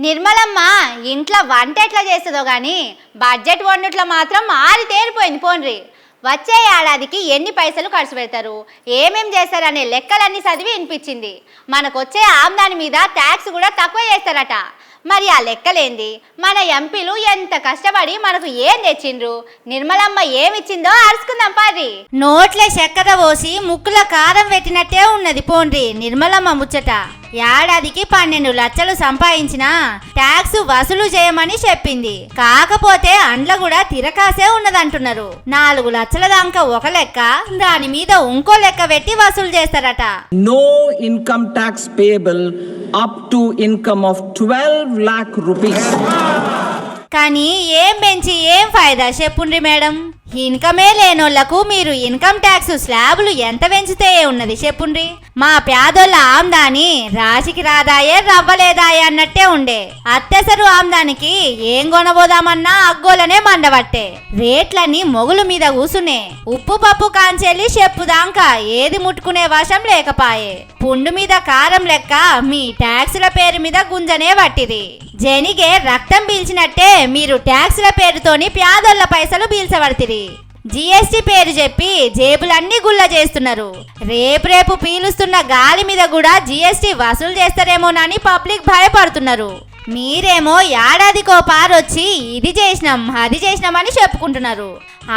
నిర్మలమ్మ ఇంట్లో వంట ఎట్లా చేస్తుందో కానీ బడ్జెట్ వండుట్లో మాత్రం తేరిపోయింది పోన్రి. వచ్చే ఏడాదికి ఎన్ని పైసలు ఖర్చు పెడతారు, ఏమేం చేస్తారనే లెక్కలన్నీ చదివి వినిపించింది. మనకొచ్చే ఆమ్దాని మీద ట్యాక్స్ కూడా తక్కువ చేస్తారట. మరి ఆ లెక్కలేంది, మన ఎంపీలు ఎంత కష్టపడి మనకు ఏం తెచ్చిండ్రు, నిర్మలమ్మ ఏమిచ్చిందో అరుచుకుందాం పారి. నోట్లే చక్కెర పోసి ముక్కుల కారం పెట్టినట్టే ఉన్నది పోండ్రి నిర్మలమ్మ ముచ్చట. ఏడాదికి 12 లక్షలు సంపాదించినా ట్యాక్స్ వసూలు చేయమని చెప్పింది. కాకపోతే అండ్ల కూడా తిరకాసే ఉన్నదంటున్నారు. 4 లక్షల దాకా ఒక లెక్క, దాని మీద ఇంకో లెక్క పెట్టి వసూలు చేస్తారట. No income tax payable up to income of 12 lakh rupees. కానీ ఏం పెంచి ఏం ఫాయిదా చెప్పుండ్రి మేడం. ఇన్కమే లేనోళ్లకు మీరు ఇన్కమ్ ట్యాక్స్ స్లాబులు ఎంత పెంచితే ఉన్నది చెప్పుండ్రి. మా పేదోళ్ళ ఆమ్దాని రాశికి రాదాయే రవ్వలేదాయే అన్నట్టే ఉండే. అత్తెసరు ఆమ్దానికి ఏం కొనబోదామన్నా అగ్గోలనే మండబట్టే. రేట్లన్నీ మొగులు మీద కూసునే. ఉప్పు పప్పు కాంచెల్లి చెప్పుదాంకా ఏది ముట్టుకునే వశం లేకపాయే. పుండు మీద కారం లెక్క మీ ట్యాక్సుల పేరు మీద గుంజనే పట్టిది. జనిగే రక్తం పీల్చినట్టే మీరు ట్యాక్సుల పేరుతోని పేదోళ్ళ పైసలు పీల్చబడితిరి. జిఎస్టి పేరు చెప్పి జేబులన్నీ గుల్ల చేస్తున్నారు. రేపు పీలుస్తున్న గాలి మీద కూడా జిఎస్టి వసూలు చేస్తారేమోనని పబ్లిక్ భయపడుతున్నారు. మీరేమో ఏడాదికో పారొచ్చి ఇది చేసినాం అది చేసినామని చెప్పుకుంటున్నారు.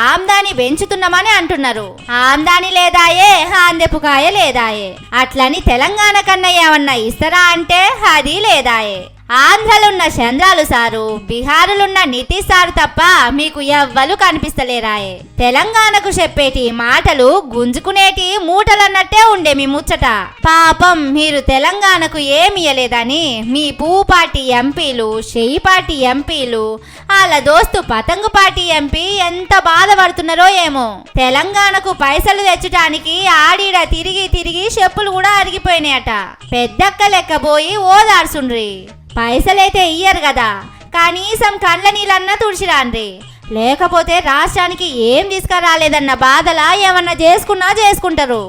ఆమ్దాని పెంచుతున్నామని అంటున్నారు. ఆమ్దాని లేదాయే, ఆందెపుకాయ లేదాయే. అట్లని తెలంగాణ కన్నా ఏమన్నా ఇస్తారా అంటే అది లేదాయే. ఆంధ్రలున్న చంద్రాలు సారు, బీహారులున్న నితీష్ సారు తప్ప మీకు ఎవ్వరు కనిపిస్తలేరాయే. తెలంగాణకు చెప్పేటి మాటలు గుంజుకునేటి మూటలన్నట్టే ఉండే మీ ముచ్చట. పాపం మీరు తెలంగాణకు ఏమియలేదని మీ పువ్వు పార్టీ ఎంపీలు, షెయి పార్టీ ఎంపీలు, వాళ్ళ దోస్తు పతంగు పార్టీ ఎంపీ ఎంత బాధపడుతున్నారో ఏమో. తెలంగాణకు పైసలు తెచ్చటానికి ఆడిడ తిరిగి తిరిగి చెప్పులు కూడా అరిగిపోయినాయట. పెద్దక్క లెక్కబోయి ఓదార్సుండ్రి. పైసలైతే ఇయ్యరు కదా, కనీసం కండ్ల నీళ్ళన్నా తుడిచిరాండ్రి. లేకపోతే రాష్ట్రానికి ఏం తీసుకురాలేదన్న బాధలా ఏమన్నా చేసుకుంటారు.